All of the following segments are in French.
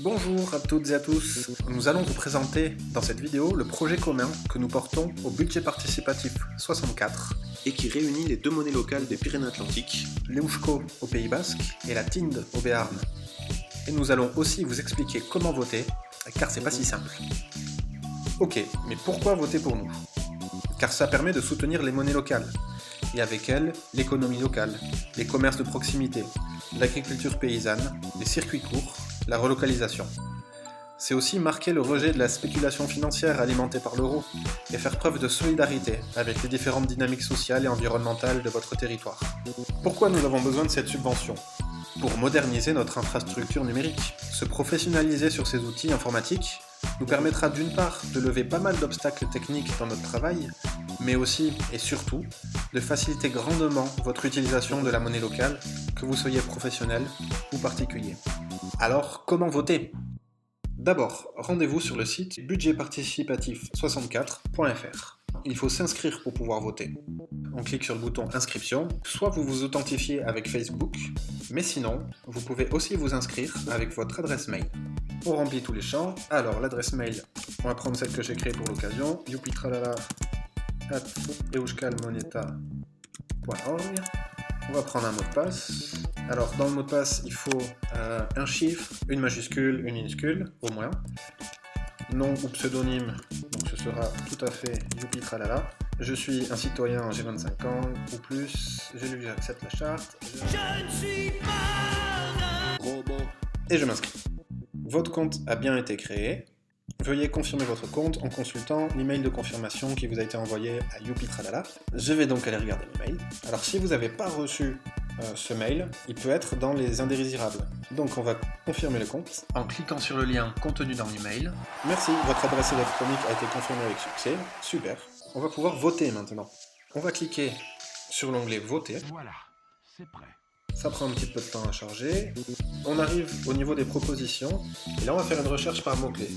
Bonjour à toutes et à tous, nous allons vous présenter dans cette vidéo le projet commun que nous portons au budget participatif 64 et qui réunit les deux monnaies locales des Pyrénées-Atlantiques, l'Eusko au Pays Basque et la Tinde au Béarn. Et nous allons aussi vous expliquer comment voter, car c'est pas si simple. Ok, mais pourquoi voter pour nous? Car ça permet de soutenir les monnaies locales, et avec elles, l'économie locale, les commerces de proximité, l'agriculture paysanne, les circuits courts, la relocalisation. C'est aussi marquer le rejet de la spéculation financière alimentée par l'euro et faire preuve de solidarité avec les différentes dynamiques sociales et environnementales de votre territoire. Pourquoi nous avons besoin de cette subvention? Pour moderniser notre infrastructure numérique. Se professionnaliser sur ces outils informatiques nous permettra d'une part de lever pas mal d'obstacles techniques dans notre travail, mais aussi et surtout de faciliter grandement votre utilisation de la monnaie locale, que vous soyez professionnel ou particulier. Alors, comment voter? D'abord, rendez-vous sur le site budgetparticipatif64.fr. Il faut s'inscrire pour pouvoir voter. On clique sur le bouton inscription, soit vous vous authentifiez avec Facebook, mais sinon, vous pouvez aussi vous inscrire avec votre adresse mail. On remplit tous les champs, alors l'adresse mail, on va prendre celle que j'ai créée pour l'occasion, youpitralala@euskal-moneta.org. On va prendre un mot de passe. Alors dans le mot de passe, il faut un chiffre, une majuscule, une minuscule, au moins. Nom ou pseudonyme, donc ce sera tout à fait youpitralala. Je suis un citoyen, j'ai 25 ans ou plus, j'ai lu, j'accepte la charte. Je ne suis pas un robot. Et je m'inscris. Votre compte a bien été créé. Veuillez confirmer votre compte en consultant l'email de confirmation qui vous a été envoyé à youpitralala. Je vais donc aller regarder le mail. Alors si vous n'avez pas reçu ce mail, il peut être dans les indésirables. Donc on va confirmer le compte en cliquant sur le lien contenu dans l'email. Merci, votre adresse électronique a été confirmée avec succès. Super. On va pouvoir voter maintenant. On va cliquer sur l'onglet voter. Voilà, c'est prêt. Ça prend un petit peu de temps à charger. On arrive au niveau des propositions. Et là on va faire une recherche par mots-clés.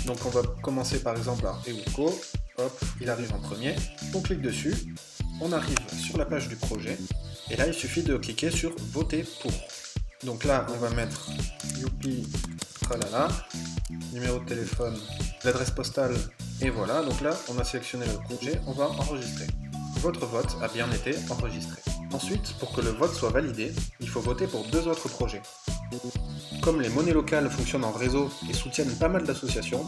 Donc on va commencer par exemple par Eusko. Hop, il arrive en premier. On clique dessus. On arrive sur la page du projet. Et là il suffit de cliquer sur voter pour. Donc là on va mettre youpi tralala, numéro de téléphone, l'adresse postale. Et voilà, donc là on a sélectionné le projet. On va enregistrer. Votre vote a bien été enregistré. Ensuite, pour que le vote soit validé, il faut voter pour deux autres projets. Comme les monnaies locales fonctionnent en réseau et soutiennent pas mal d'associations,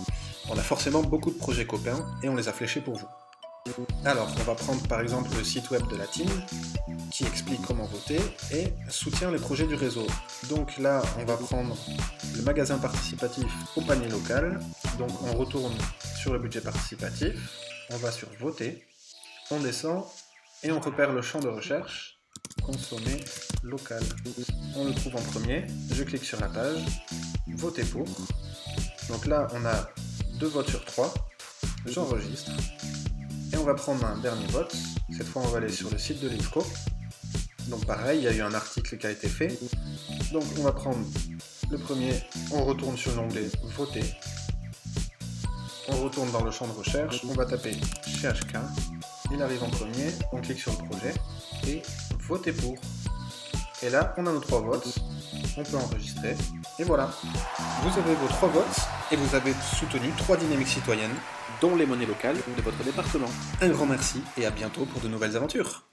on a forcément beaucoup de projets copains et on les a fléchés pour vous. Alors, on va prendre par exemple le site web de la team, qui explique comment voter et soutient les projets du réseau. Donc là, on va prendre le magasin participatif au panier local, donc on retourne sur le budget participatif, on va sur voter, on descend et on repère le champ de recherche, consommer local. On le trouve en premier, je clique sur la page, voter pour. Donc là on a 2 votes sur 3, j'enregistre. Et on va prendre un dernier vote, cette fois on va aller sur le site de l'Eusko. Donc pareil, il y a eu un article qui a été fait. Donc on va prendre le premier, on retourne sur l'onglet voter. On retourne dans le champ de recherche, on va taper CHK. Il arrive en premier, on clique sur le projet et voter pour. Et là, on a nos 3 votes, on peut enregistrer, et voilà. Vous avez vos 3 votes et vous avez soutenu 3 dynamiques citoyennes, dont les monnaies locales de votre département. Un grand merci et à bientôt pour de nouvelles aventures.